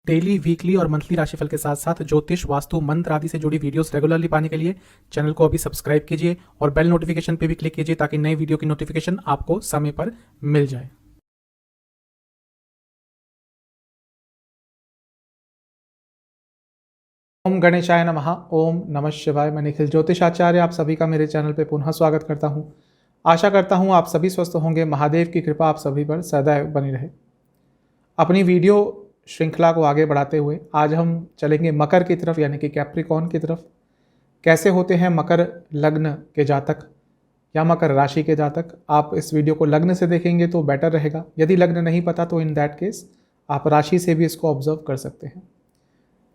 Daily, weekly और monthly राशिफल के साथ साथ ज्योतिष, वास्तु, मंत्र आदि से जुड़ी वीडियोस रेगुलरली पाने के लिए चैनल को अभी सब्सक्राइब कीजिए और बेल नोटिफिकेशन पे भी क्लिक कीजिए ताकि नई वीडियो की नोटिफिकेशन आपको समय पर मिल जाए। ओम गणेशाय नमः। ओम नमः शिवाय। मैं निखिल ज्योतिषाचार्य आप सभी का मेरे चैनल पे पुनः स्वागत करता हूँ। आशा करता हूँ आप सभी स्वस्थ होंगे। महादेव की कृपा आप सभी पर सदैव बनी रहे। अपनी वीडियो श्रृंखला को आगे बढ़ाते हुए आज हम चलेंगे मकर की तरफ, यानी कि कैप्रिकॉर्न की तरफ। कैसे होते हैं मकर लग्न के जातक या मकर राशि के जातक। आप इस वीडियो को लग्न से देखेंगे तो बेटर रहेगा। यदि लग्न नहीं पता तो इन दैट केस आप राशि से भी इसको ऑब्जर्व कर सकते हैं।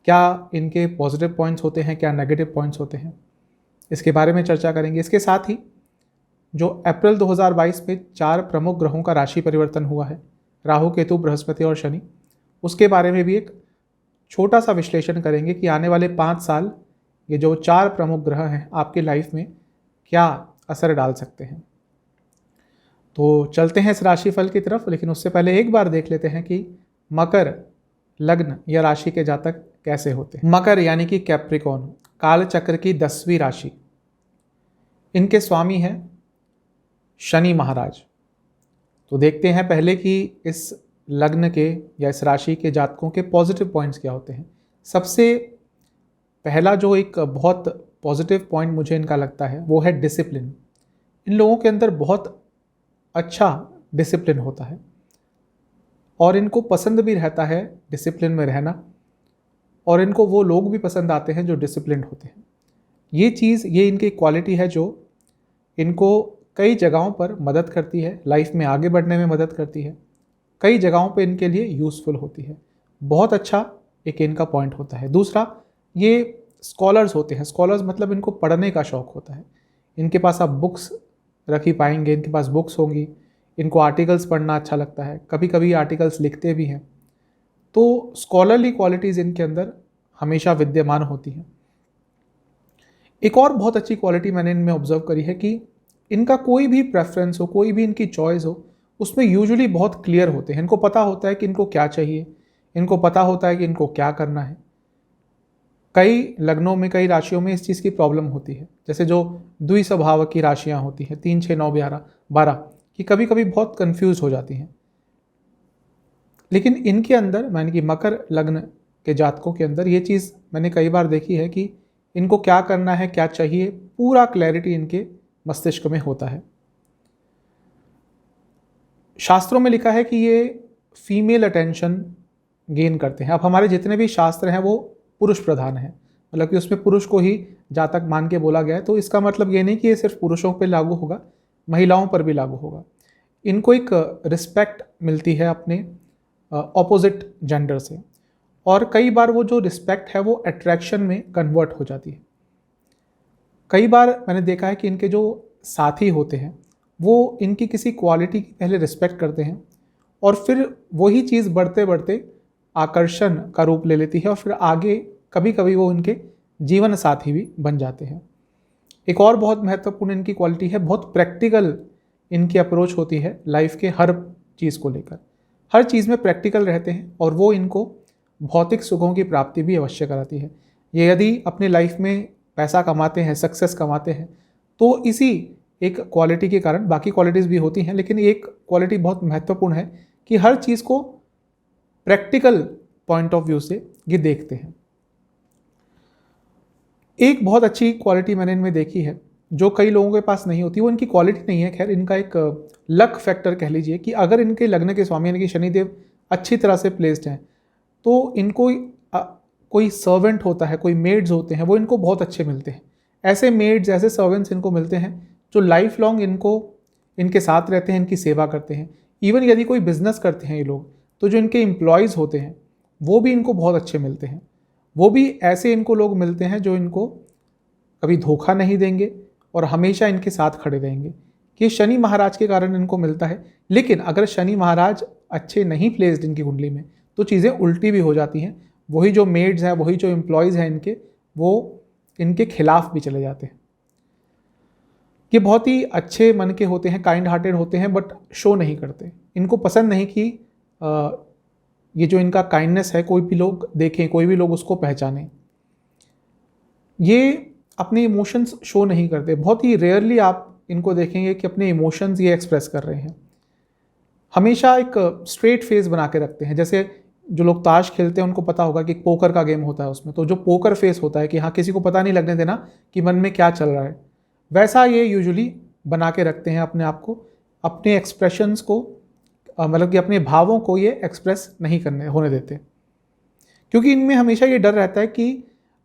क्या इनके पॉजिटिव पॉइंट्स होते हैं, क्या नेगेटिव पॉइंट्स होते हैं, इसके बारे में चर्चा करेंगे। इसके साथ ही जो अप्रैल 2022 में 4 प्रमुख ग्रहों का राशि परिवर्तन हुआ है, राहु, केतु, बृहस्पति और शनि, उसके बारे में भी एक छोटा सा विश्लेषण करेंगे कि आने वाले 5 साल ये जो 4 प्रमुख ग्रह हैं आपकी लाइफ में क्या असर डाल सकते हैं। तो चलते हैं इस राशिफल की तरफ, लेकिन उससे पहले एक बार देख लेते हैं कि मकर लग्न या राशि के जातक कैसे होते हैं। मकर यानी कि कैप्रिकॉर्न, काल चक्र की 10वीं राशि। इनके स्वामी हैं शनि महाराज। तो देखते हैं पहले कि इस लग्न के या इस राशि के जातकों के पॉजिटिव पॉइंट्स क्या होते हैं। सबसे पहला जो एक बहुत पॉजिटिव पॉइंट मुझे इनका लगता है वो है डिसिप्लिन। इन लोगों के अंदर बहुत अच्छा डिसिप्लिन होता है और इनको पसंद भी रहता है डिसिप्लिन में रहना, और इनको वो लोग भी पसंद आते हैं जो डिसिप्लिन होते हैं। ये इनकी क्वालिटी है जो इनको कई जगहों पर मदद करती है, लाइफ में आगे बढ़ने में मदद करती है, कई जगहों पे इनके लिए यूज़फुल होती है। बहुत अच्छा एक इनका पॉइंट होता है। दूसरा, ये स्कॉलर्स होते हैं। स्कॉलर्स मतलब इनको पढ़ने का शौक़ होता है। इनके पास आप बुक्स रखी पाएंगे, इनके पास बुक्स होंगी। इनको आर्टिकल्स पढ़ना अच्छा लगता है, कभी कभी आर्टिकल्स लिखते भी हैं। तो स्कॉलरली क्वालिटीज़ इनके अंदर हमेशा विद्यमान होती हैं। एक और बहुत अच्छी क्वालिटी मैंने इनमें ऑब्जर्व करी है कि इनका कोई भी प्रेफरेंस हो, कोई भी इनकी चॉइस हो, उसमें यूजुअली बहुत क्लियर होते हैं। इनको पता होता है कि इनको क्या चाहिए, इनको पता होता है कि इनको क्या करना है। कई लग्नों में, कई राशियों में इस चीज़ की प्रॉब्लम होती है। जैसे जो द्विस्वभाव की राशियाँ होती हैं 3, 6, 9, 12 कि कभी कभी बहुत कंफ्यूज हो जाती हैं। लेकिन इनके अंदर, यानी कि मकर लग्न के जातकों के अंदर, ये चीज़ मैंने कई बार देखी है कि इनको क्या करना है, क्या चाहिए, पूरा क्लैरिटी इनके मस्तिष्क में होता है। शास्त्रों में लिखा है कि ये फीमेल अटेंशन गेन करते हैं। अब हमारे जितने भी शास्त्र हैं वो पुरुष प्रधान हैं, मतलब कि उसमें पुरुष को ही जातक मान के बोला गया है। तो इसका मतलब ये नहीं कि ये सिर्फ पुरुषों पर लागू होगा, महिलाओं पर भी लागू होगा। इनको एक रिस्पेक्ट मिलती है अपने ऑपोजिट जेंडर से, और कई बार वो जो रिस्पेक्ट है वो अट्रैक्शन में कन्वर्ट हो जाती है। कई बार मैंने देखा है कि इनके जो साथी होते हैं वो इनकी किसी क्वालिटी की पहले रिस्पेक्ट करते हैं और फिर वही चीज़ बढ़ते बढ़ते आकर्षण का रूप ले लेती है और फिर आगे कभी कभी वो इनके जीवन साथी भी बन जाते हैं। एक और बहुत महत्वपूर्ण इनकी क्वालिटी है, बहुत प्रैक्टिकल इनकी अप्रोच होती है लाइफ के हर चीज़ को लेकर। हर चीज़ में प्रैक्टिकल रहते हैं और वो इनको भौतिक सुखों की प्राप्ति भी अवश्य कराती है। ये यदि अपनी लाइफ में पैसा कमाते हैं, सक्सेस कमाते हैं, तो इसी एक क्वालिटी के कारण, बाकी क्वालिटीज़ भी होती हैं लेकिन एक क्वालिटी बहुत महत्वपूर्ण है कि हर चीज़ को प्रैक्टिकल पॉइंट ऑफ व्यू से ये देखते हैं। एक बहुत अच्छी क्वालिटी मैंने इनमें देखी है जो कई लोगों के पास नहीं होती। वो इनकी क्वालिटी नहीं है, खैर इनका एक लक फैक्टर कह लीजिए कि अगर इनके लग्न के स्वामी यानी कि शनिदेव अच्छी तरह से प्लेस्ड हैं तो इनको कोई सर्वेंट होता है, कोई मेड्स होते हैं, वो इनको बहुत अच्छे मिलते हैं। ऐसे मेड्स, ऐसे सर्वेंट्स इनको मिलते हैं जो लाइफ लॉन्ग इनके साथ रहते हैं, इनकी सेवा करते हैं। इवन यदि कोई बिजनेस करते हैं ये लोग, तो जो इनके एम्प्लॉयज़ होते हैं वो भी इनको बहुत अच्छे मिलते हैं। वो भी ऐसे इनको लोग मिलते हैं जो इनको कभी धोखा नहीं देंगे और हमेशा इनके साथ खड़े रहेंगे। कि शनि महाराज के कारण इनको मिलता है। लेकिन अगर शनि महाराज अच्छे नहीं प्लेस्ड इनकी कुंडली में तो चीज़ें उल्टी भी हो जाती हैं। वही जो मेड्स हैं, वही जो एम्प्लॉयज़ हैं इनके, वो इनके खिलाफ भी चले जाते हैं। ये बहुत ही अच्छे मन के होते हैं, काइंड हार्टेड होते हैं, बट शो नहीं करते। इनको पसंद नहीं कि ये जो इनका काइंडनेस है, कोई भी लोग देखें, कोई भी लोग उसको पहचानें। ये अपने इमोशंस शो नहीं करते, बहुत ही रेयरली आप इनको देखेंगे कि अपने इमोशंस ये एक्सप्रेस कर रहे हैं। हमेशा एक स्ट्रेट फेस बना के रखते हैं। जैसे जो लोग ताश खेलते हैं उनको पता होगा कि पोकर का गेम होता है, उसमें तो जो पोकर फेस होता है कि हाँ, किसी को पता नहीं लगने देना कि मन में क्या चल रहा है, वैसा ये यूजुअली बना के रखते हैं अपने आप को, अपने एक्सप्रेशंस को, मतलब कि अपने भावों को ये एक्सप्रेस नहीं करने होने देते, क्योंकि इनमें हमेशा ये डर रहता है कि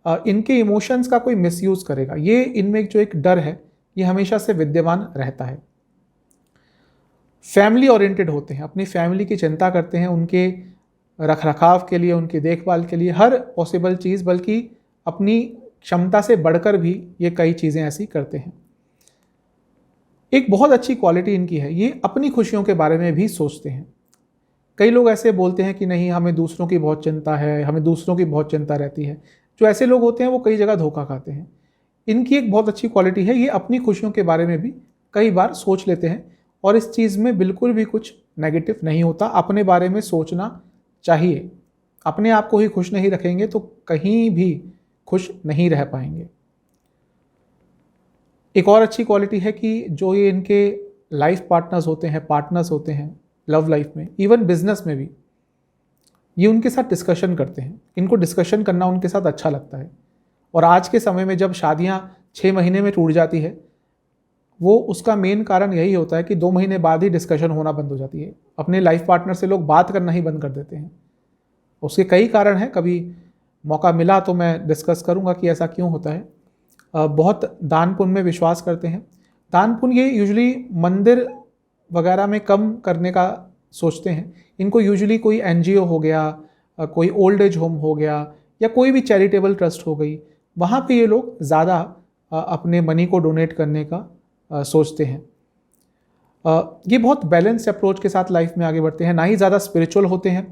इनके इमोशंस का कोई मिसयूज़ करेगा। ये इनमें जो एक डर है ये हमेशा से विद्यमान रहता है। फैमिली ओरिएंटेड होते हैं, अपनी फैमिली की चिंता करते हैं, उनके रखरखाव के लिए, उनकी देखभाल के लिए हर पॉसिबल चीज़, बल्कि अपनी क्षमता से बढ़कर भी ये कई चीज़ें ऐसी करते हैं। एक बहुत अच्छी क्वालिटी इनकी है, ये अपनी खुशियों के बारे में भी सोचते हैं। कई लोग ऐसे बोलते हैं कि नहीं, हमें दूसरों की बहुत चिंता है, हमें दूसरों की बहुत चिंता रहती है। जो ऐसे लोग होते हैं वो कई जगह धोखा खाते हैं। इनकी एक बहुत अच्छी क्वालिटी है, ये अपनी खुशियों के बारे में भी कई बार सोच लेते हैं, और इस चीज़ में बिल्कुल भी कुछ नेगेटिव नहीं होता। अपने बारे में सोचना चाहिए। अपने आप को ही खुश नहीं रखेंगे तो कहीं भी खुश नहीं रह पाएंगे। एक और अच्छी क्वालिटी है कि जो ये इनके लाइफ पार्टनर्स होते हैं लव लाइफ में, इवन बिजनेस में भी, ये उनके साथ डिस्कशन करते हैं। इनको डिस्कशन करना उनके साथ अच्छा लगता है। और आज के समय में जब शादियां 6 महीने में टूट जाती है, वो उसका मेन कारण यही होता है कि 2 महीने बाद ही डिस्कशन होना बंद हो जाती है। अपने लाइफ पार्टनर से लोग बात करना ही बंद कर देते हैं। उसके कई कारण हैं, कभी मौका मिला तो मैं डिस्कस करूंगा कि ऐसा क्यों होता है। बहुत दान पुण्य में विश्वास करते हैं। दान पुण्य ये यूजुअली मंदिर वगैरह में कम करने का सोचते हैं। इनको यूजुअली कोई एनजीओ हो गया, कोई ओल्ड एज होम हो गया, या कोई भी चैरिटेबल ट्रस्ट हो गई, वहाँ पे ये लोग ज़्यादा अपने मनी को डोनेट करने का सोचते हैं। ये बहुत बैलेंस्ड अप्रोच के साथ लाइफ में आगे बढ़ते हैं, ना ही ज़्यादा स्पिरिचुअल होते हैं,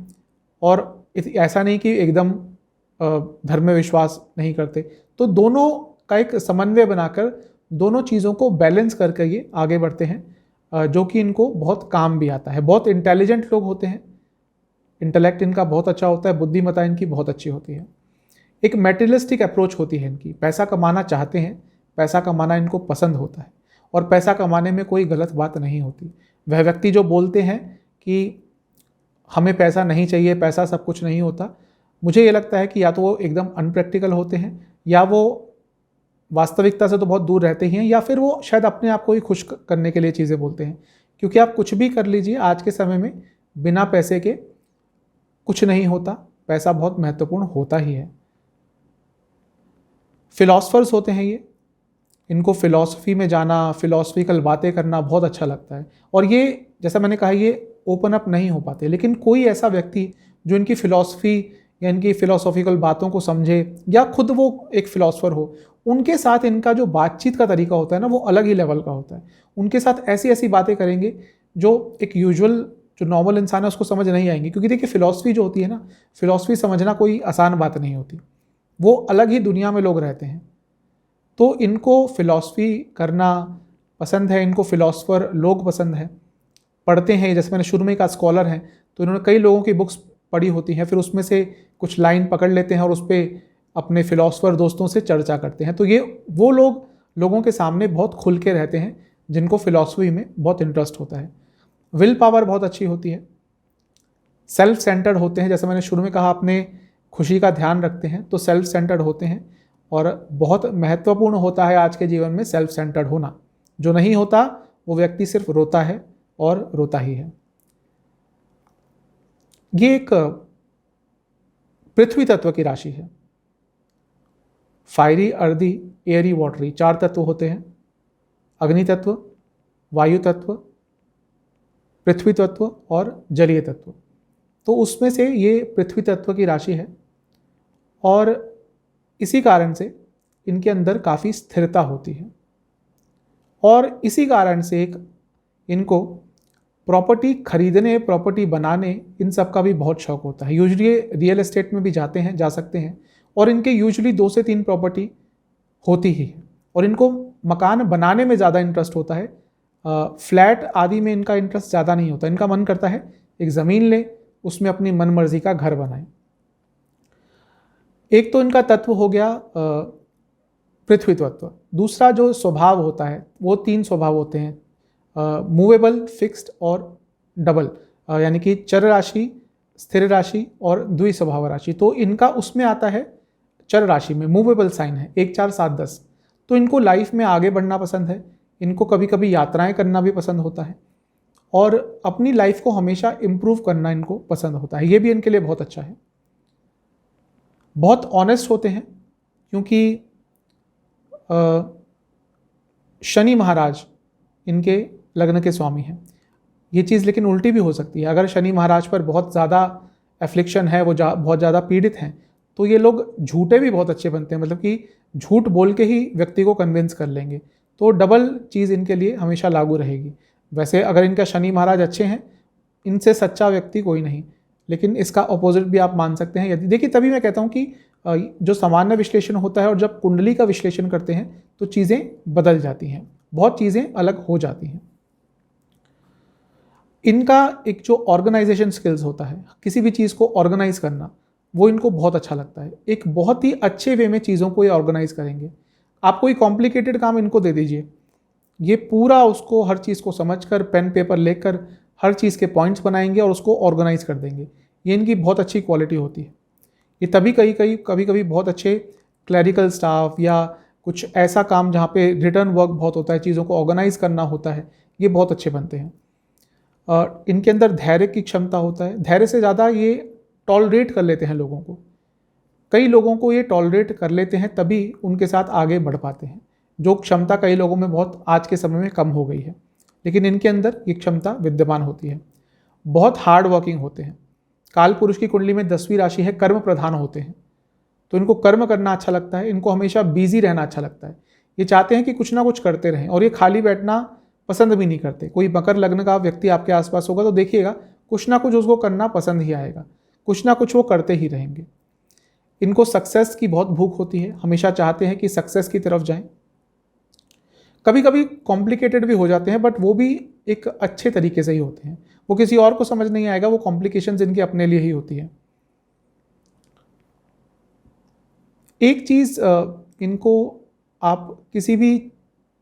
और ऐसा नहीं कि एकदम धर्म में विश्वास नहीं करते। तो दोनों का एक समन्वय बनाकर दोनों चीज़ों को बैलेंस करके ये आगे बढ़ते हैं, जो कि इनको बहुत काम भी आता है। बहुत इंटेलिजेंट लोग होते हैं, इंटेलेक्ट इनका बहुत अच्छा होता है, बुद्धिमत्ता इनकी बहुत अच्छी होती है। एक मेटेरियलिस्टिक अप्रोच होती है इनकी, पैसा कमाना चाहते हैं, पैसा कमाना इनको पसंद होता है, और पैसा कमाने में कोई गलत बात नहीं होती। वह व्यक्ति जो बोलते हैं कि हमें पैसा नहीं चाहिए, पैसा सब कुछ नहीं होता, मुझे ये लगता है कि या तो वो एकदम अनप्रैक्टिकल होते हैं, या वो वास्तविकता से तो बहुत दूर रहते ही हैं, या फिर वो शायद अपने आप को ही खुश करने के लिए चीज़ें बोलते हैं। क्योंकि आप कुछ भी कर लीजिए, आज के समय में बिना पैसे के कुछ नहीं होता, पैसा बहुत महत्वपूर्ण होता ही है। फिलॉसफर्स होते हैं ये, इनको फिलॉसफी में जाना, फिलॉसफिकल बातें करना बहुत अच्छा लगता है। और ये, जैसा मैंने कहा, ये ओपन अप नहीं हो पाते, लेकिन कोई ऐसा व्यक्ति जो इनकी फिलॉसफी या इनकी फिलॉसफिकल बातों को समझे, या खुद वो एक फिलॉसफर हो, उनके साथ इनका जो बातचीत का तरीका होता है ना, वो अलग ही लेवल का होता है। उनके साथ ऐसी ऐसी बातें करेंगे जो एक यूजुअल जो नॉर्मल इंसान है उसको समझ नहीं आएंगी। क्योंकि देखिए, फिलॉसफी जो होती है ना, फिलॉसफी समझना कोई आसान बात नहीं होती, वो अलग ही दुनिया में लोग रहते हैं। तो इनको फिलॉसफी करना पसंद है, इनको फिलॉसफर लोग पसंद है, पढ़ते हैं। जैसे मैंने शुरू में कहा, स्कॉलर हैं, तो इन्होंने कई लोगों की बुक्स पढ़ी होती हैं, फिर उसमें से कुछ लाइन पकड़ लेते हैं और उस पर अपने फिलॉसफर दोस्तों से चर्चा करते हैं। तो ये वो लोग लोगों के सामने बहुत खुल के रहते हैं जिनको फिलॉसफी में बहुत इंटरेस्ट होता है। विल पावर बहुत अच्छी होती है, सेल्फ सेंटर्ड होते हैं। जैसे मैंने शुरू में कहा, अपने खुशी का ध्यान रखते हैं, तो सेल्फ सेंटर्ड होते हैं। और बहुत महत्वपूर्ण होता है आज के जीवन में सेल्फ सेंटर्ड होना। जो नहीं होता वो व्यक्ति सिर्फ रोता है और रोता ही है। ये एक पृथ्वी तत्व की राशि है। फायरी, अर्दी, एयरी, वाटरी 4 तत्व होते हैं। अग्नि तत्व, वायु तत्व, पृथ्वी तत्व और जलीय तत्व। तो उसमें से ये पृथ्वी तत्व की राशि है, और इसी कारण से इनके अंदर काफ़ी स्थिरता होती है। और इसी कारण से एक इनको प्रॉपर्टी खरीदने, प्रॉपर्टी बनाने, इन सब का भी बहुत शौक होता है। यूजुअली रियल एस्टेट में भी जा सकते हैं, और इनके यूजुअली 2 से 3 प्रॉपर्टी होती ही है। और इनको मकान बनाने में ज़्यादा इंटरेस्ट होता है, फ्लैट आदि में इनका इंटरेस्ट ज़्यादा नहीं होता। इनका मन करता है एक ज़मीन लें, उसमें अपनी मनमर्जी का घर बनाएं। एक तो इनका तत्व हो गया पृथ्वी तत्व। दूसरा जो स्वभाव होता है वो 3 स्वभाव होते हैं, मूवेबल, फिक्स्ड और डबल, यानी कि चर राशि, स्थिर राशि और द्विस्वभाव राशि। तो इनका उसमें आता है चर राशि में, मूवेबल साइन है 1, 4, 7, 10। तो इनको लाइफ में आगे बढ़ना पसंद है, इनको कभी कभी यात्राएं करना भी पसंद होता है और अपनी लाइफ को हमेशा इम्प्रूव करना इनको पसंद होता है। ये भी इनके लिए बहुत अच्छा है। बहुत ऑनेस्ट होते हैं क्योंकि शनि महाराज इनके लग्न के स्वामी हैं। ये चीज़ लेकिन उल्टी भी हो सकती है। अगर शनि महाराज पर बहुत ज़्यादा एफ्लिक्शन है, वो बहुत ज़्यादा पीड़ित हैं, तो ये लोग झूठे भी बहुत अच्छे बनते हैं, मतलब कि झूठ बोल के ही व्यक्ति को कन्विंस कर लेंगे। तो डबल चीज़ इनके लिए हमेशा लागू रहेगी। वैसे अगर इनका शनि महाराज अच्छे हैं, इनसे सच्चा व्यक्ति कोई नहीं, लेकिन इसका अपोजिट भी आप मान सकते हैं। यदि देखिए, तभी मैं कहता हूँ कि जो सामान्य विश्लेषण होता है और जब कुंडली का विश्लेषण करते हैं तो चीज़ें बदल जाती हैं, बहुत चीज़ें अलग हो जाती हैं। इनका एक जो ऑर्गेनाइजेशन स्किल्स होता है, किसी भी चीज़ को ऑर्गेनाइज करना, वो इनको बहुत अच्छा लगता है। एक बहुत ही अच्छे वे में चीज़ों को ये ऑर्गेनाइज करेंगे। आप कोई कॉम्प्लिकेटेड काम इनको दे दीजिए, ये पूरा उसको हर चीज़ को समझकर पेन पेपर लेकर हर चीज़ के पॉइंट्स बनाएंगे और उसको ऑर्गेनाइज कर देंगे। ये इनकी बहुत अच्छी क्वालिटी होती है। ये तभी कभी कभी बहुत अच्छे क्लरिकल स्टाफ या कुछ ऐसा काम जहाँ पे रिटर्न वर्क बहुत होता है, चीज़ों को ऑर्गेनाइज करना होता है, ये बहुत अच्छे बनते हैं। इनके अंदर धैर्य की क्षमता होता है। धैर्य से ज़्यादा ये टॉलरेट कर लेते हैं लोगों को। कई लोगों को ये टॉलरेट कर लेते हैं, तभी उनके साथ आगे बढ़ पाते हैं, जो क्षमता कई लोगों में बहुत आज के समय में कम हो गई है, लेकिन इनके अंदर ये क्षमता विद्यमान होती है। बहुत हार्ड वर्किंग होते हैं। काल पुरुष की कुंडली में 10वीं राशि है, कर्म प्रधान होते हैं, तो इनको कर्म करना अच्छा लगता है, इनको हमेशा बिजी रहना अच्छा लगता है। ये चाहते हैं कि कुछ ना कुछ करते रहें और ये खाली बैठना पसंद भी नहीं करते। कोई मकर लग्न का व्यक्ति आपके आसपास होगा तो देखिएगा कुछ ना कुछ उसको करना पसंद ही आएगा, कुछ ना कुछ वो करते ही रहेंगे। इनको सक्सेस की बहुत भूख होती है, हमेशा चाहते हैं कि सक्सेस की तरफ जाएं। कभी कभी कॉम्प्लिकेटेड भी हो जाते हैं, बट वो भी एक अच्छे तरीके से ही होते हैं। वो किसी और को समझ नहीं आएगा, वो कॉम्प्लिकेशंस इनके अपने लिए ही होती है। एक चीज़, इनको आप किसी भी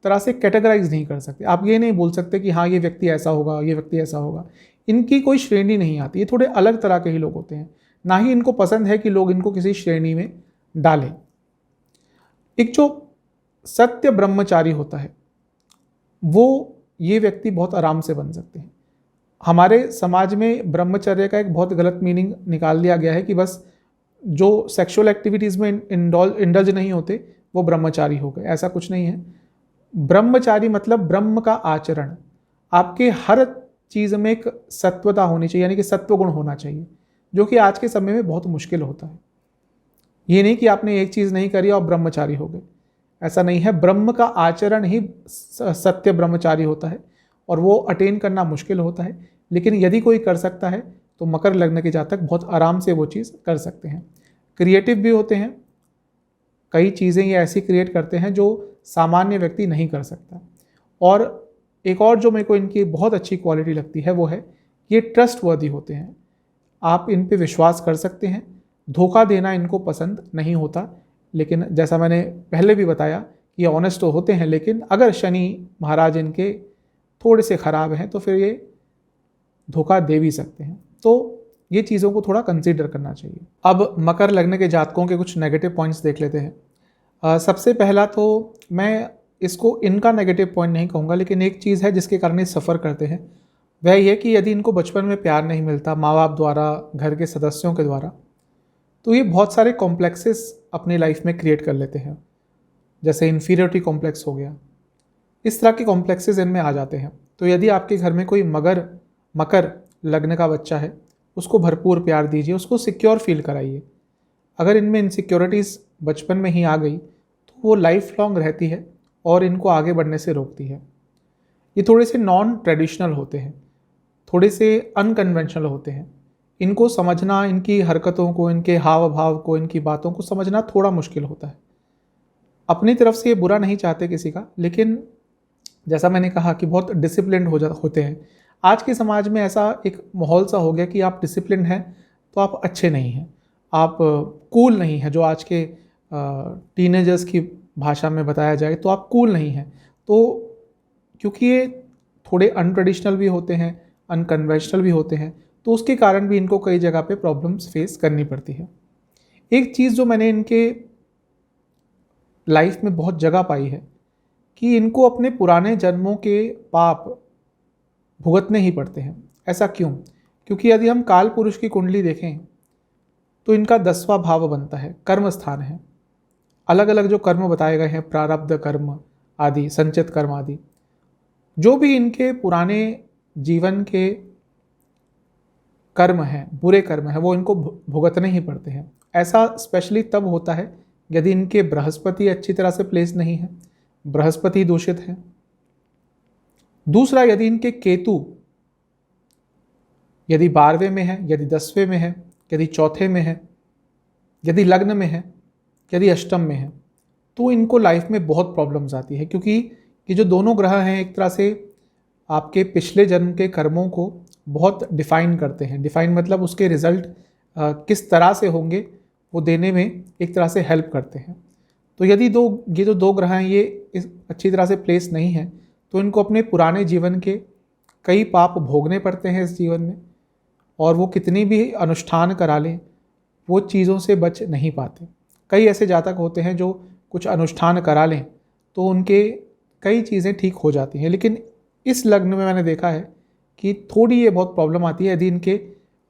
तरह से कैटेगराइज नहीं कर सकते। आप ये नहीं बोल सकते कि हाँ ये व्यक्ति ऐसा होगा, ये व्यक्ति ऐसा होगा। इनकी कोई श्रेणी नहीं आती। ये थोड़े अलग तरह के ही लोग होते हैं, ना ही इनको पसंद है कि लोग इनको किसी श्रेणी में डालें। एक जो सत्य ब्रह्मचारी होता है, वो ये व्यक्ति बहुत आराम से बन सकते हैं। हमारे समाज में ब्रह्मचर्य का एक बहुत गलत मीनिंग निकाल दिया गया है कि बस जो सेक्सुअल एक्टिविटीज़ में इंडल्ज नहीं होते वो ब्रह्मचारी हो गए। ऐसा कुछ नहीं है। ब्रह्मचारी मतलब ब्रह्म का आचरण। आपके हर चीज़ में एक सत्वता होनी चाहिए, यानी कि सत्वगुण होना चाहिए, जो कि आज के समय में बहुत मुश्किल होता है। ये नहीं कि आपने एक चीज़ नहीं करी और ब्रह्मचारी हो गए, ऐसा नहीं है। ब्रह्म का आचरण ही सत्य ब्रह्मचारी होता है और वो अटेन करना मुश्किल होता है, लेकिन यदि कोई कर सकता है तो मकर लग्न के जातक बहुत आराम से वो चीज़ कर सकते हैं। क्रिएटिव भी होते हैं, कई चीज़ें ये ऐसी क्रिएट करते हैं जो सामान्य व्यक्ति नहीं कर सकता। और एक और जो मेरे को इनकी बहुत अच्छी क्वालिटी लगती है वो है ये ट्रस्ट वर्दी होते हैं। आप इन पे विश्वास कर सकते हैं। धोखा देना इनको पसंद नहीं होता, लेकिन जैसा मैंने पहले भी बताया ये ऑनेस्ट तो होते हैं, लेकिन अगर शनि महाराज इनके थोड़े से ख़राब हैं तो फिर ये धोखा दे भी सकते हैं। तो ये चीज़ों को थोड़ा कंसीडर करना चाहिए। अब मकर लग्न के जातकों के कुछ नेगेटिव पॉइंट्स देख लेते हैं। सबसे पहला तो मैं इसको इनका नेगेटिव पॉइंट नहीं कहूँगा, लेकिन एक चीज़ है जिसके कारण ये सफ़र करते हैं, वह ये कि यदि इनको बचपन में प्यार नहीं मिलता माँ बाप द्वारा, घर के सदस्यों के द्वारा, तो ये बहुत सारे कॉम्प्लेक्सेस अपनी लाइफ में क्रिएट कर लेते हैं। जैसे इन्फीरियरिटी कॉम्प्लेक्स हो गया, इस तरह के कॉम्प्लेक्सेस इनमें आ जाते हैं। तो यदि आपके घर में कोई मकर लग्न का बच्चा है, उसको भरपूर प्यार दीजिए, उसको सिक्योर फील कराइए। अगर इनमें इनसिक्योरिटीज़ बचपन में ही आ गई तो वो लाइफ लॉन्ग रहती है और इनको आगे बढ़ने से रोकती है। ये थोड़े से नॉन ट्रेडिशनल होते हैं, थोड़े से अनकन्वेंशनल होते हैं। इनको समझना, इनकी हरकतों को, इनके हाव भाव को, इनकी बातों को समझना थोड़ा मुश्किल होता है। अपनी तरफ से ये बुरा नहीं चाहते किसी का, लेकिन जैसा मैंने कहा कि बहुत डिसिप्लिन्ड होते हैं। आज के समाज में ऐसा एक माहौल सा हो गया कि आप डिसिप्लिन हैं तो आप अच्छे नहीं हैं, आप कूल नहीं हैं, जो आज के टीनेजर्स की भाषा में बताया जाए तो आप कूल नहीं हैं। तो क्योंकि ये थोड़े अनट्रेडिशनल भी होते हैं, अनकन्वेंशनल भी होते हैं, तो उसके कारण भी इनको कई जगह पे प्रॉब्लम्स फेस करनी पड़ती है। एक चीज़ जो मैंने इनके लाइफ में बहुत जगह पाई है कि इनको अपने पुराने जन्मों के पाप भुगतने ही पड़ते हैं। ऐसा क्यों? क्योंकि यदि हम काल पुरुष की कुंडली देखें तो इनका 10वां भाव बनता है, कर्म स्थान है। अलग अलग जो कर्म बताए गए हैं, प्रारब्ध कर्म आदि, संचित कर्म आदि, जो भी इनके पुराने जीवन के कर्म हैं, बुरे कर्म हैं, वो इनको भुगतने ही पड़ते हैं। ऐसा स्पेशली तब होता है यदि इनके बृहस्पति अच्छी तरह से प्लेस नहीं है, बृहस्पति दूषित है। दूसरा, यदि इनके केतु यदि 12वें में है, यदि 10वें में है, यदि चौथे में है, यदि लग्न में है, यदि अष्टम में है, तो इनको लाइफ में बहुत प्रॉब्लम्स आती है। क्योंकि ये जो दोनों ग्रह हैं एक तरह से आपके पिछले जन्म के कर्मों को बहुत डिफाइन करते हैं। डिफाइन मतलब उसके रिजल्ट किस तरह से होंगे वो देने में एक तरह से हेल्प करते हैं। तो यदि ये जो दो ग्रह हैं ये अच्छी तरह से प्लेस नहीं है तो इनको अपने पुराने जीवन के कई पाप भोगने पड़ते हैं इस जीवन में, और वो कितनी भी अनुष्ठान करा लें वो चीज़ों से बच नहीं पाते। कई ऐसे जातक होते हैं जो कुछ अनुष्ठान करा लें तो उनके कई चीज़ें ठीक हो जाती हैं, लेकिन इस लग्न में मैंने देखा है कि थोड़ी ये बहुत प्रॉब्लम आती है यदि इनके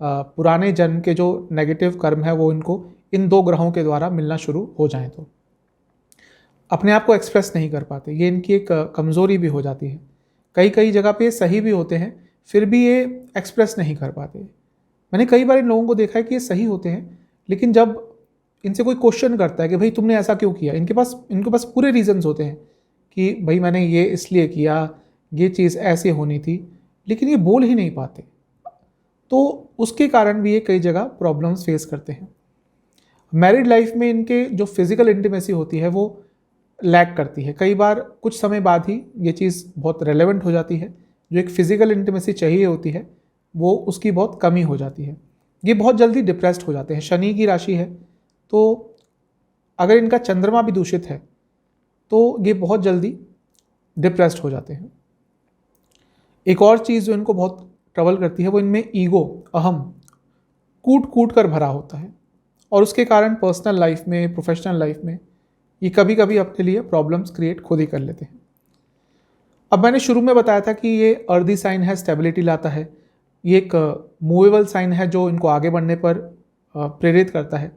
पुराने जन्म के जो नेगेटिव कर्म है वो इनको इन दो ग्रहों के द्वारा मिलना शुरू हो जाएं तो अपने आप को एक्सप्रेस नहीं कर पाते। ये इनकी एक कमज़ोरी भी हो जाती है। कई कई जगह पे सही भी होते हैं फिर भी ये एक्सप्रेस नहीं कर पाते। मैंने कई बार इन लोगों को देखा है कि ये सही होते हैं, लेकिन जब इनसे कोई क्वेश्चन करता है कि भाई तुमने ऐसा क्यों किया, इनके पास पूरे रीजंस होते हैं कि भाई मैंने ये इसलिए किया, ये चीज़ ऐसे होनी थी, लेकिन ये बोल ही नहीं पाते। तो उसके कारण भी ये कई जगह प्रॉब्लम्स फेस करते हैं। मैरिड लाइफ में इनके जो फिज़िकल इंटीमेसी होती है वो लैक करती है। कई बार कुछ समय बाद ही ये चीज़ बहुत रेलेवेंट हो जाती है। जो एक फ़िज़िकल इंटीमेसी चाहिए होती है वो उसकी बहुत कमी हो जाती है। ये बहुत जल्दी डिप्रेस्ड हो जाते हैं। शनि की राशि है तो अगर इनका चंद्रमा भी दूषित है तो ये बहुत जल्दी डिप्रेस्ड हो जाते हैं। एक और चीज़ जो इनको बहुत ट्रबल करती है वो इनमें ईगो, अहम कूट कूट कर भरा होता है, और उसके कारण पर्सनल लाइफ में, प्रोफेशनल लाइफ में ये कभी कभी अपने लिए प्रॉब्लम्स क्रिएट खुद ही कर लेते हैं। अब मैंने शुरू में बताया था कि ये अर्दी साइन है, स्टेबिलिटी लाता है। ये एक मूवेबल साइन है जो इनको आगे बढ़ने पर प्रेरित करता है।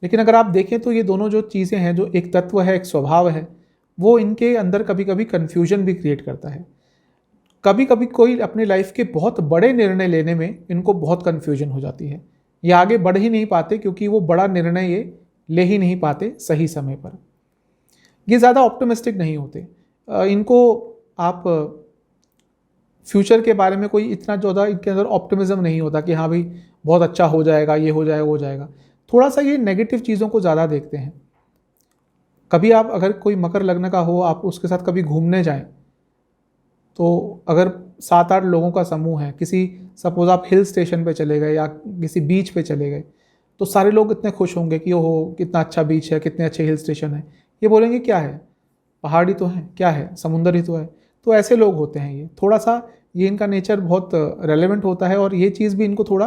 लेकिन अगर आप देखें तो ये दोनों जो चीज़ें हैं, जो एक तत्व है, एक स्वभाव है, वो इनके अंदर कभी कभी कन्फ्यूजन भी क्रिएट करता है। कभी कभी कोई अपने लाइफ के बहुत बड़े निर्णय लेने में इनको बहुत कन्फ्यूजन हो जाती है। ये आगे बढ़ ही नहीं पाते क्योंकि वो बड़ा निर्णय ये ले ही नहीं पाते सही समय पर। ये ज़्यादा ऑप्टिमिस्टिक नहीं होते। इनको आप फ्यूचर के बारे में कोई इतना ज़्यादा इनके अंदर ऑप्टिमिज्म नहीं होता कि हाँ भाई बहुत अच्छा हो जाएगा, ये हो जाएगा, वो हो जाएगा। थोड़ा सा ये नेगेटिव चीज़ों को ज़्यादा देखते हैं। कभी आप अगर कोई मकर लग्न का हो, आप उसके साथ कभी घूमने जाएं तो अगर 7-8 लोगों का समूह है, किसी सपोज आप हिल स्टेशन पे चले गए या किसी बीच पे चले गए, तो सारे लोग इतने खुश होंगे कि ओहो कितना अच्छा बीच है, कितने अच्छे हिल स्टेशन है। ये बोलेंगे क्या है, पहाड़ी तो है, क्या है, समुंदर ही तो है। तो ऐसे लोग होते हैं। ये थोड़ा सा ये इनका नेचर बहुत रेलेवेंट होता है, और ये चीज़ भी इनको थोड़ा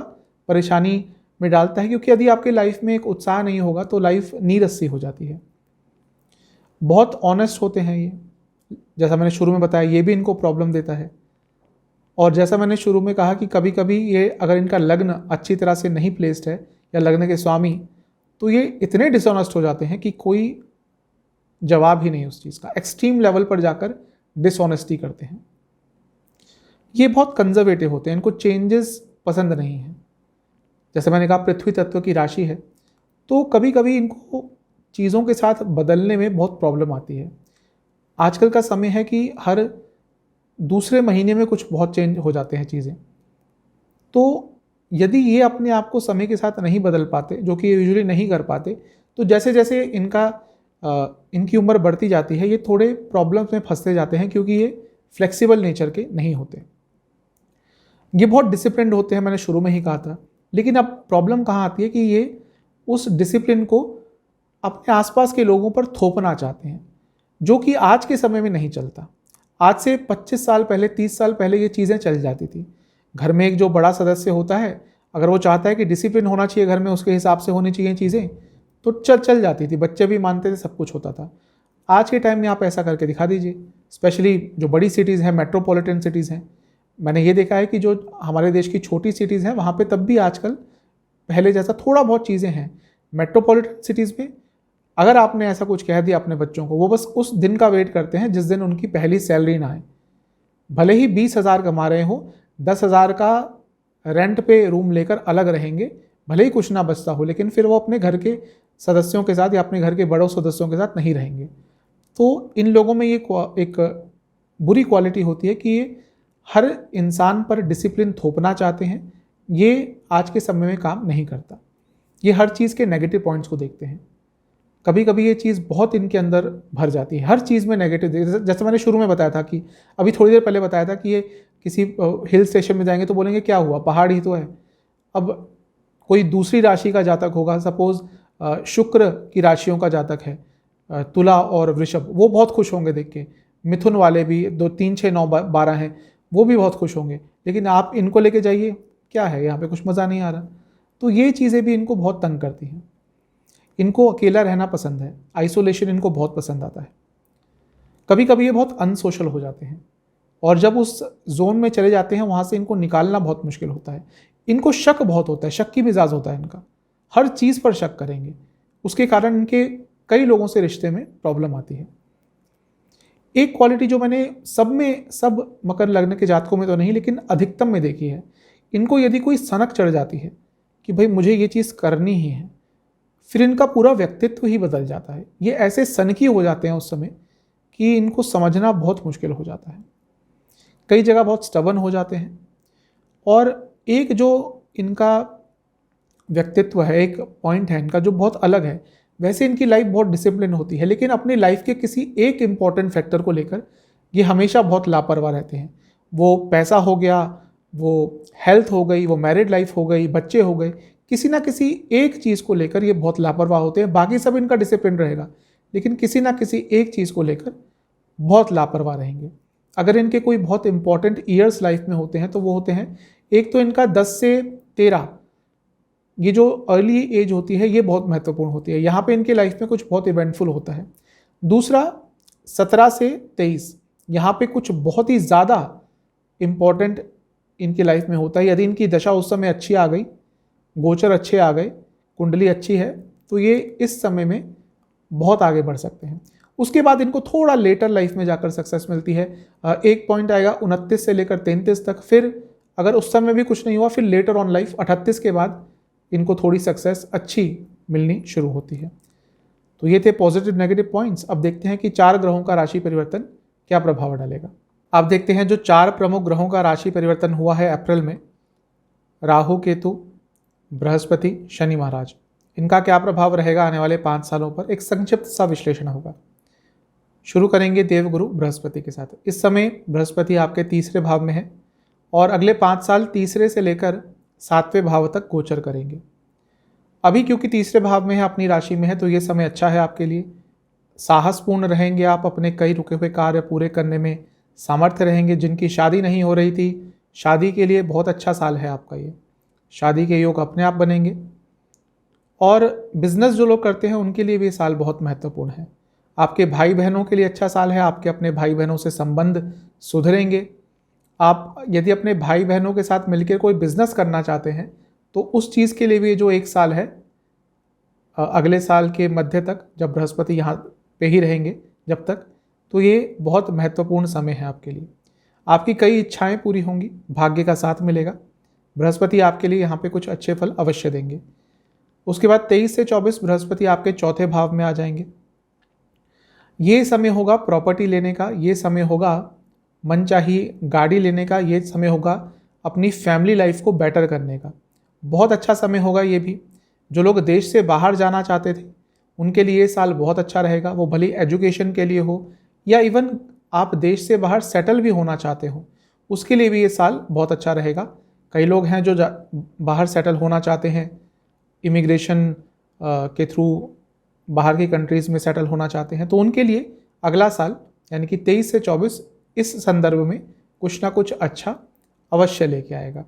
परेशानी में डालता है, क्योंकि यदि आपके लाइफ में एक उत्साह नहीं होगा तो लाइफ नीरस सी हो जाती है। बहुत ऑनेस्ट होते हैं ये, जैसा मैंने शुरू में बताया, ये भी इनको प्रॉब्लम देता है। और जैसा मैंने शुरू में कहा कि कभी कभी ये अगर इनका लग्न अच्छी तरह से नहीं प्लेस्ड है या लग्न के स्वामी, तो ये इतने डिसऑनेस्ट हो जाते हैं कि कोई जवाब ही नहीं उस चीज़ का। एक्सट्रीम लेवल पर जाकर डिसऑनेस्टी करते हैं। ये बहुत कंजर्वेटिव होते हैं, इनको चेंजेस पसंद नहीं है। जैसे मैंने कहा पृथ्वी तत्व की राशि है, तो कभी कभी इनको चीज़ों के साथ बदलने में बहुत प्रॉब्लम आती है। आजकल का समय है कि हर दूसरे महीने में कुछ बहुत चेंज हो जाते हैं चीज़ें। तो यदि ये अपने आप को समय के साथ नहीं बदल पाते, जो कि यूजुअली नहीं कर पाते, तो जैसे जैसे इनकी उम्र बढ़ती जाती है ये थोड़े प्रॉब्लम्स में फंसते जाते हैं, क्योंकि ये फ्लेक्सिबल नेचर के नहीं होते। ये बहुत डिसिप्लिन्ड होते हैं, मैंने शुरू में ही कहा था। लेकिन अब प्रॉब्लम कहाँ आती है कि ये उस डिसिप्लिन को अपने आसपास के लोगों पर थोपना चाहते हैं, जो कि आज के समय में नहीं चलता। आज से 25 साल पहले, 30 साल पहले ये चीज़ें चल जाती थी। घर में एक जो बड़ा सदस्य होता है, अगर वो चाहता है कि डिसिप्लिन होना चाहिए घर में, उसके हिसाब से होनी चाहिए चीज़ें, तो चल जाती थी। बच्चे भी मानते थे, सब कुछ होता था। आज के टाइम में आप ऐसा करके दिखा दीजिए, स्पेशली जो बड़ी सिटीज़ हैं, मेट्रोपॉलिटन सिटीज़ हैं। मैंने ये देखा है कि जो हमारे देश की छोटी सिटीज़ हैं, वहाँ पे तब भी आजकल पहले जैसा थोड़ा बहुत चीज़ें हैं। मेट्रोपॉलिटन सिटीज़ में अगर आपने ऐसा कुछ कह दिया अपने बच्चों को, वो बस उस दिन का वेट करते हैं जिस दिन उनकी पहली सैलरी ना आए। भले ही 20,000 कमा रहे हो, 10,000 का रेंट पे रूम लेकर अलग रहेंगे, भले ही कुछ ना बचता हो, लेकिन फिर वो अपने घर के सदस्यों के साथ या अपने घर के बड़ों सदस्यों के साथ नहीं रहेंगे। तो इन लोगों में ये एक बुरी क्वालिटी होती है कि ये हर इंसान पर डिसिप्लिन थोपना चाहते हैं। ये आज के समय में काम नहीं करता। ये हर चीज़ के नेगेटिव पॉइंट्स को देखते हैं। कभी कभी ये चीज़ बहुत इनके अंदर भर जाती है, हर चीज़ में नेगेटिव। जैसे मैंने शुरू में बताया था कि अभी थोड़ी देर पहले बताया था कि ये किसी हिल स्टेशन में जाएंगे तो बोलेंगे क्या हुआ, पहाड़ ही तो है। अब कोई दूसरी राशि का जातक होगा, सपोज शुक्र की राशियों का जातक है, तुला और वृषभ, वो बहुत खुश होंगे देख के। मिथुन वाले भी 2, 3, 6, 9, 12 हैं, वो भी बहुत खुश होंगे। लेकिन आप इनको लेके जाइए, क्या है यहाँ पे, कुछ मज़ा नहीं आ रहा। तो ये चीज़ें भी इनको बहुत तंग करती हैं। इनको अकेला रहना पसंद है, आइसोलेशन इनको बहुत पसंद आता है। कभी कभी ये बहुत अनसोशल हो जाते हैं, और जब उस जोन में चले जाते हैं वहाँ से इनको निकालना बहुत मुश्किल होता है। इनको शक बहुत होता है, शक की मिजाज होता है इनका, हर चीज़ पर शक करेंगे। उसके कारण इनके कई लोगों से रिश्ते में प्रॉब्लम आती है। एक क्वालिटी जो मैंने सब मकर लग्न के जातकों में तो नहीं, लेकिन अधिकतम में देखी है, इनको यदि कोई सनक चढ़ जाती है कि भाई मुझे ये चीज़ करनी ही है, फिर इनका पूरा व्यक्तित्व ही बदल जाता है। ये ऐसे सनकी हो जाते हैं उस समय कि इनको समझना बहुत मुश्किल हो जाता है। कई जगह बहुत स्टबन हो जाते हैं। और एक जो इनका व्यक्तित्व है, एक पॉइंट है इनका जो बहुत अलग है। वैसे इनकी लाइफ बहुत डिसिप्लिन होती है, लेकिन अपनी लाइफ के किसी एक इम्पॉर्टेंट फैक्टर को लेकर ये हमेशा बहुत लापरवाह रहते हैं। वो पैसा हो गया, वो हेल्थ हो गई, वो मैरिड लाइफ हो गई, बच्चे हो गए, किसी ना किसी एक चीज़ को लेकर ये बहुत लापरवाह होते हैं। बाकी सब इनका डिसिप्लिन रहेगा, लेकिन किसी ना किसी एक चीज़ को लेकर बहुत लापरवाह रहेंगे। अगर इनके कोई बहुत इंपॉर्टेंट ईयर्स लाइफ में होते हैं तो वो होते हैं, एक तो इनका 10 से 13, ये जो अर्ली एज होती है ये बहुत महत्वपूर्ण होती है। यहाँ पे इनके लाइफ में कुछ बहुत इवेंटफुल होता है। दूसरा 17 से 23, यहाँ पे कुछ बहुत ही ज़्यादा इम्पॉर्टेंट इनकी लाइफ में होता है। यदि इनकी दशा उस समय अच्छी आ गई, गोचर अच्छे आ गए, कुंडली अच्छी है, तो ये इस समय में बहुत आगे बढ़ सकते हैं। उसके बाद इनको थोड़ा लेटर लाइफ में जाकर सक्सेस मिलती है। एक पॉइंट आएगा 29 से लेकर 33 तक, फिर अगर उस समय भी कुछ नहीं हुआ, फिर लेटर ऑन लाइफ 38 के बाद इनको थोड़ी सक्सेस अच्छी मिलनी शुरू होती है। तो ये थे पॉजिटिव नेगेटिव पॉइंट्स। अब देखते हैं कि 4 ग्रहों का राशि परिवर्तन क्या प्रभाव डालेगा। आप देखते हैं जो 4 प्रमुख ग्रहों का राशि परिवर्तन हुआ है अप्रैल में, राहु, केतु, बृहस्पति, शनि महाराज, इनका क्या प्रभाव रहेगा आने वाले 5 सालों पर, एक संक्षिप्त सा विश्लेषण होगा। शुरू करेंगे देवगुरु बृहस्पति के साथ। इस समय बृहस्पति आपके 3रे भाव में है और अगले 5 साल 3रे से लेकर 7वें भाव तक गोचर करेंगे। अभी क्योंकि 3रे भाव में है, अपनी राशि में है, तो ये समय अच्छा है आपके लिए। साहसपूर्ण रहेंगे आप, अपने कई रुके हुए कार्य पूरे करने में सामर्थ्य रहेंगे। जिनकी शादी नहीं हो रही थी, शादी के लिए बहुत अच्छा साल है आपका ये, शादी के योग अपने आप बनेंगे। और बिजनेस जो लोग करते हैं उनके लिए भी ये साल बहुत महत्वपूर्ण है। आपके भाई बहनों के लिए अच्छा साल है, आपके अपने भाई बहनों से संबंध सुधरेंगे। आप यदि अपने भाई बहनों के साथ मिलकर कोई बिजनेस करना चाहते हैं तो उस चीज़ के लिए भी जो 1 साल है, अगले साल के मध्य तक, जब बृहस्पति यहाँ पे ही रहेंगे जब तक, तो ये बहुत महत्वपूर्ण समय है आपके लिए। आपकी कई इच्छाएं पूरी होंगी, भाग्य का साथ मिलेगा। बृहस्पति आपके लिए यहाँ पे कुछ अच्छे फल अवश्य देंगे। उसके बाद 23 से 24 बृहस्पति आपके 4थे भाव में आ जाएंगे। ये समय होगा प्रॉपर्टी लेने का, ये समय होगा मनचाही गाड़ी लेने का, ये समय होगा अपनी फैमिली लाइफ को बेटर करने का। बहुत अच्छा समय होगा ये भी। जो लोग देश से बाहर जाना चाहते थे उनके लिए ये साल बहुत अच्छा रहेगा। वो भले एजुकेशन के लिए हो या इवन आप देश से बाहर सेटल भी होना चाहते हो, उसके लिए भी ये साल बहुत अच्छा रहेगा। कई लोग हैं जो बाहर सेटल होना चाहते हैं, इमिग्रेशन के थ्रू बाहर की कंट्रीज़ में सेटल होना चाहते हैं, तो उनके लिए अगला साल यानी कि 23 से 24 इस संदर्भ में कुछ ना कुछ अच्छा अवश्य लेके आएगा।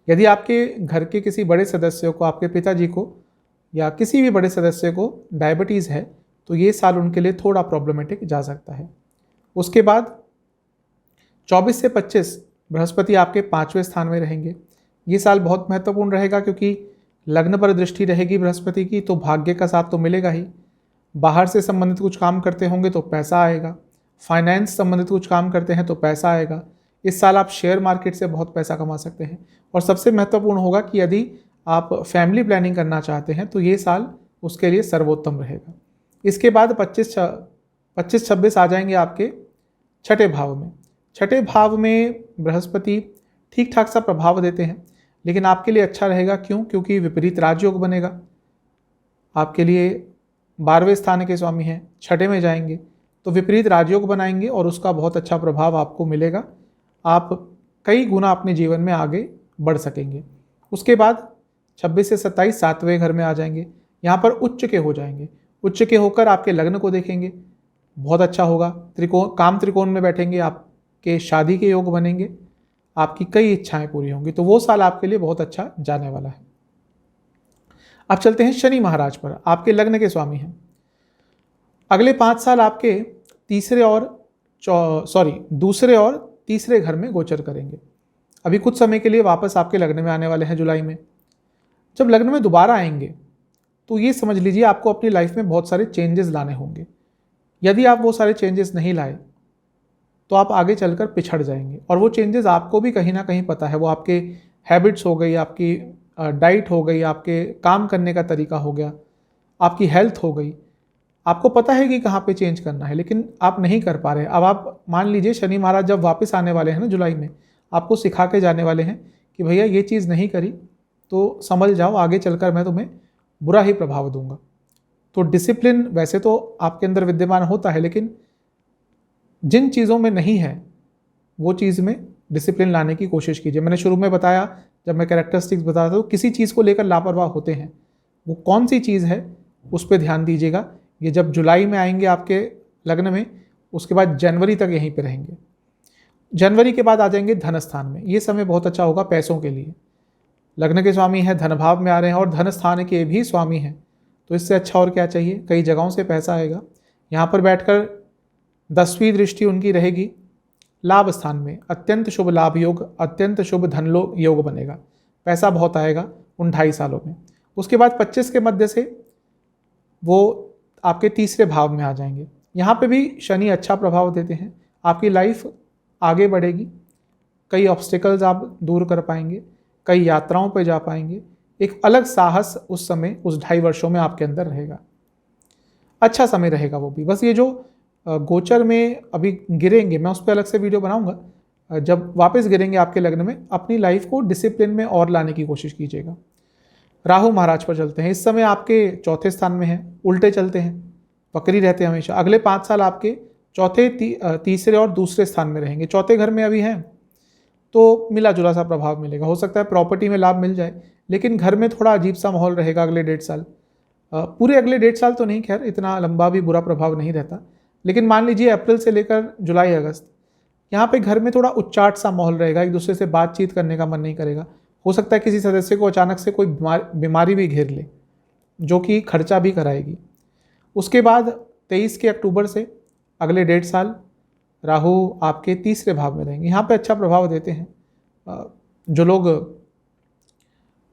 यदि आपके घर के किसी बड़े सदस्य को, आपके पिताजी को या किसी भी बड़े सदस्य को डायबिटीज़ है, तो ये साल उनके लिए थोड़ा प्रॉब्लमेटिक जा सकता है। उसके बाद 24 से 25 बृहस्पति आपके 5वें स्थान में रहेंगे। ये साल बहुत महत्वपूर्ण रहेगा क्योंकि लग्न पर दृष्टि रहेगी बृहस्पति की, तो भाग्य का साथ तो मिलेगा ही। बाहर से संबंधित कुछ काम करते होंगे तो पैसा आएगा, फाइनेंस संबंधित कुछ काम करते हैं तो पैसा आएगा। इस साल आप शेयर मार्केट से बहुत पैसा कमा सकते हैं। और सबसे महत्वपूर्ण होगा कि यदि आप फैमिली प्लानिंग करना चाहते हैं तो ये साल उसके लिए सर्वोत्तम रहेगा। इसके बाद 25-26 आ जाएंगे आपके छठे भाव में। छठे भाव में बृहस्पति ठीक ठाक सा प्रभाव देते हैं, लेकिन आपके लिए अच्छा रहेगा। क्यों? क्योंकि विपरीत राजयोग बनेगा। आपके लिए 12वें स्थान के स्वामी हैं, छठे में जाएंगे तो विपरीत राजयोग बनाएंगे और उसका बहुत अच्छा प्रभाव आपको मिलेगा। आप कई गुना अपने जीवन में आगे बढ़ सकेंगे। उसके बाद 26 से 27 7वें घर में आ जाएंगे। यहाँ पर उच्च के हो जाएंगे। उच्च के होकर आपके लग्न को देखेंगे, बहुत अच्छा होगा। काम त्रिकोण में बैठेंगे, आपके शादी के योग बनेंगे, आपकी कई इच्छाएं पूरी होंगी। तो वो साल आपके लिए बहुत अच्छा जाने वाला है। अब चलते हैं शनि महाराज पर, आपके लग्न के स्वामी हैं। अगले 5 साल आपके दूसरे और तीसरे घर में गोचर करेंगे। अभी कुछ समय के लिए वापस आपके लग्न में आने वाले हैं जुलाई में। जब लग्न में दोबारा आएंगे तो ये समझ लीजिए आपको अपनी लाइफ में बहुत सारे चेंजेस लाने होंगे। यदि आप वो सारे चेंजेस नहीं लाए तो आप आगे चलकर पिछड़ जाएंगे। और वो चेंजेस आपको भी कहीं ना कहीं पता है, वो आपके हैबिट्स हो गई, आपकी डाइट हो गई, आपके काम करने का तरीका हो गया, आपकी हेल्थ हो गई। आपको पता है कि कहाँ पे चेंज करना है, लेकिन आप नहीं कर पा रहे। अब आप मान लीजिए शनि महाराज जब वापस आने वाले हैं ना जुलाई में, आपको सिखा के जाने वाले हैं कि भैया ये चीज़ नहीं करी तो समझ जाओ आगे चलकर मैं तुम्हें बुरा ही प्रभाव दूंगा। तो डिसिप्लिन वैसे तो आपके अंदर विद्यमान होता है, लेकिन जिन चीज़ों में नहीं है वो चीज़ में डिसिप्लिन लाने की कोशिश कीजिए। मैंने शुरू में बताया, जब मैं कैरेक्टरिस्टिक्स बताता हूँ, किसी चीज़ को लेकर लापरवाह होते हैं, वो कौन सी चीज़ है उस पर ध्यान दीजिएगा। ये जब जुलाई में आएंगे आपके लग्न में, उसके बाद जनवरी तक यहीं पे रहेंगे। जनवरी के बाद आ जाएंगे धन स्थान में। ये समय बहुत अच्छा होगा पैसों के लिए। लग्न के स्वामी हैं, धन भाव में आ रहे हैं और धन स्थान के भी स्वामी हैं, तो इससे अच्छा और क्या चाहिए। कई जगहों से पैसा आएगा। यहाँ पर बैठकर 10वीं दृष्टि उनकी रहेगी लाभ स्थान में। अत्यंत शुभ लाभ योग, अत्यंत शुभ धन योग बनेगा। पैसा बहुत आएगा उन 2.5 सालों में। उसके बाद 25 के मध्य से वो आपके तीसरे भाव में आ जाएंगे। यहाँ पे भी शनि अच्छा प्रभाव देते हैं। आपकी लाइफ आगे बढ़ेगी, कई ऑब्स्टिकल्स आप दूर कर पाएंगे, कई यात्राओं पर जा पाएंगे। एक अलग साहस उस समय, उस 2.5 वर्षों में आपके अंदर रहेगा। अच्छा समय रहेगा वो भी। बस ये जो गोचर में अभी गिरेंगे, मैं उस पर अलग से वीडियो बनाऊंगा। जब वापस गिरेंगे आपके लग्न में, अपनी लाइफ को डिसिप्लिन में और लाने की कोशिश कीजिएगा। राहु महाराज पर चलते हैं। इस समय आपके चौथे स्थान में हैं, उल्टे चलते हैं, वक्री रहते हैं हमेशा। अगले 5 साल आपके चौथे, तीसरे और दूसरे स्थान में रहेंगे। चौथे घर में अभी हैं तो मिला जुला सा प्रभाव मिलेगा। हो सकता है प्रॉपर्टी में लाभ मिल जाए, लेकिन घर में थोड़ा अजीब सा माहौल रहेगा अगले 1.5 साल। पूरे अगले 1.5 साल तो नहीं, खैर इतना लंबा भी बुरा प्रभाव नहीं रहता, लेकिन मान लीजिए अप्रैल से लेकर जुलाई अगस्त, यहाँ पे घर में थोड़ा उच्चाट सा माहौल रहेगा। एक दूसरे से बातचीत करने का मन नहीं करेगा। हो सकता है किसी सदस्य को अचानक से कोई बीमारी भी घेर ले, जो कि खर्चा भी कराएगी। उसके बाद 23 के अक्टूबर से अगले 1.5 साल राहु आपके तीसरे भाव में रहेंगे। यहाँ पे अच्छा प्रभाव देते हैं। जो लोग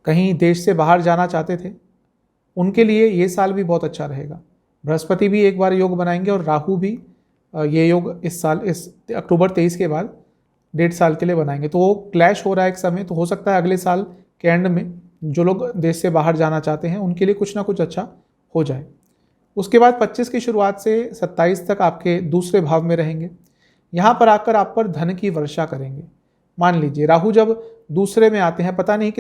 कहीं देश से बाहर जाना चाहते थे उनके लिए ये साल भी बहुत अच्छा रहेगा। बृहस्पति भी एक बार योग बनाएंगे और राहु भी ये योग इस साल, इस अक्टूबर 23 के बाद 1.5 साल के लिए बनाएंगे। तो वो क्लैश हो रहा है एक समय, तो हो सकता है अगले साल के एंड में जो लोग देश से बाहर जाना चाहते हैं उनके लिए कुछ ना कुछ अच्छा हो जाए। उसके बाद 25 की शुरुआत से 27 तक आपके दूसरे भाव में रहेंगे। यहाँ पर आकर आप पर धन की वर्षा करेंगे। मान लीजिए राहु जब दूसरे में आते हैं, पता नहीं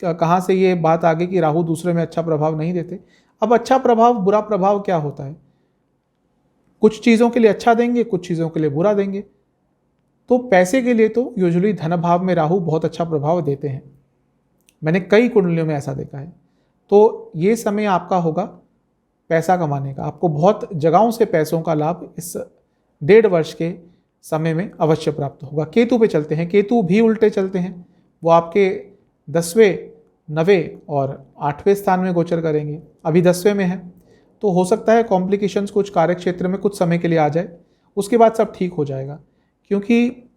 कहाँ से ये बात आ गई कि राहु दूसरे में अच्छा प्रभाव नहीं देते। अब अच्छा प्रभाव बुरा प्रभाव क्या होता है, कुछ चीज़ों के लिए अच्छा देंगे, कुछ चीज़ों के लिए बुरा देंगे। तो पैसे के लिए तो यूजुअली धन भाव में राहु बहुत अच्छा प्रभाव देते हैं, मैंने कई कुंडलियों में ऐसा देखा है। तो ये समय आपका होगा पैसा कमाने का, आपको बहुत जगहों से पैसों का लाभ इस 1.5 वर्ष के समय में अवश्य प्राप्त होगा। केतु पे चलते हैं, केतु भी उल्टे चलते हैं, वो आपके 10वें 9वें और 8वें स्थान में गोचर करेंगे। अभी 10वें में है, तो हो सकता है कॉम्प्लिकेशंस कुछ कार्य क्षेत्र में कुछ समय के लिए आ जाए, उसके बाद सब ठीक हो जाएगा। क्योंकि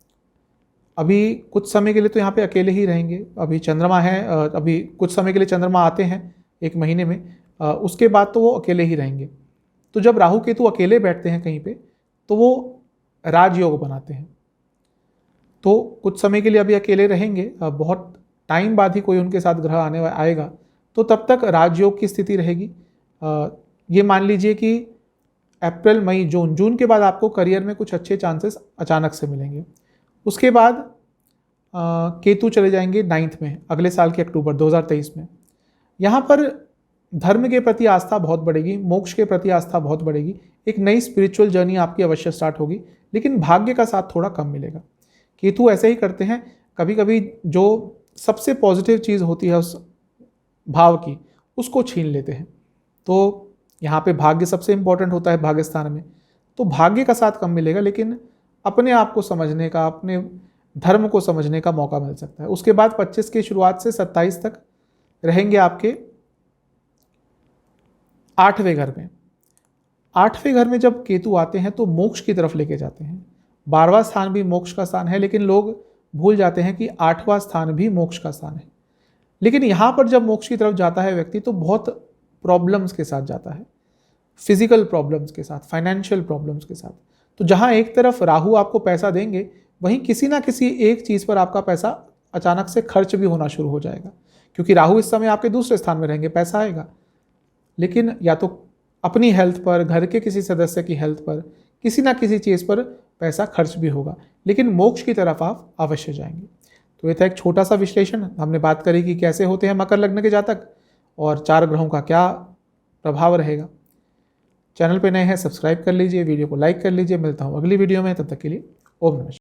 अभी कुछ समय के लिए तो यहाँ पे अकेले ही रहेंगे, अभी चंद्रमा है, अभी कुछ समय के लिए चंद्रमा आते हैं 1 महीने में, उसके बाद तो वो अकेले ही रहेंगे। तो जब राहु केतु अकेले बैठते हैं कहीं पे, तो वो राजयोग बनाते हैं। तो कुछ समय के लिए अभी अकेले रहेंगे, बहुत टाइम बाद ही कोई उनके साथ ग्रह आएगा, तो तब तक राजयोग की स्थिति रहेगी। ये मान लीजिए कि अप्रैल मई जून के बाद आपको करियर में कुछ अच्छे चांसेस अचानक से मिलेंगे। उसके बाद केतु चले जाएंगे 9th में, अगले साल के अक्टूबर 2023 में। यहाँ पर धर्म के प्रति आस्था बहुत बढ़ेगी, मोक्ष के प्रति आस्था बहुत बढ़ेगी, एक नई स्पिरिचुअल जर्नी आपकी अवश्य स्टार्ट होगी, लेकिन भाग्य का साथ थोड़ा कम मिलेगा। केतु ऐसे ही करते हैं, कभी कभी जो सबसे पॉजिटिव चीज़ होती है उस भाव की, उसको छीन लेते हैं। तो यहाँ पे भाग्य सबसे इंपॉर्टेंट होता है भाग्य स्थान में, तो भाग्य का साथ कम मिलेगा, लेकिन अपने आप को समझने का, अपने धर्म को समझने का मौका मिल सकता है। उसके बाद 25 की शुरुआत से 27 तक रहेंगे आपके 8वें घर में। 8वें घर में जब केतु आते हैं तो मोक्ष की तरफ लेके जाते हैं। 12वां स्थान भी मोक्ष का स्थान है, लेकिन लोग भूल जाते हैं कि 8वां स्थान भी मोक्ष का स्थान है। लेकिन यहाँ पर जब मोक्ष की तरफ जाता है व्यक्ति, तो बहुत प्रॉब्लम्स के साथ जाता है, फिजिकल प्रॉब्लम्स के साथ, फाइनेंशियल प्रॉब्लम्स के साथ। तो जहाँ एक तरफ राहु आपको पैसा देंगे, वहीं किसी ना किसी एक चीज़ पर आपका पैसा अचानक से खर्च भी होना शुरू हो जाएगा, क्योंकि राहु इस समय आपके दूसरे स्थान में रहेंगे, पैसा आएगा, लेकिन या तो अपनी हेल्थ पर, घर के किसी सदस्य की हेल्थ पर, किसी ना किसी चीज़ पर पैसा खर्च भी होगा, लेकिन मोक्ष की तरफ आप अवश्य जाएंगे। तो ये था एक छोटा सा विश्लेषण। हमने बात करी कि कैसे होते हैं मकर लग्न के जातक और 4 ग्रहों का क्या प्रभाव रहेगा। चैनल पे नए हैं सब्सक्राइब कर लीजिए, वीडियो को लाइक कर लीजिए। मिलता हूँ अगली वीडियो में, तब तक के लिए ओम नमः शिवाय।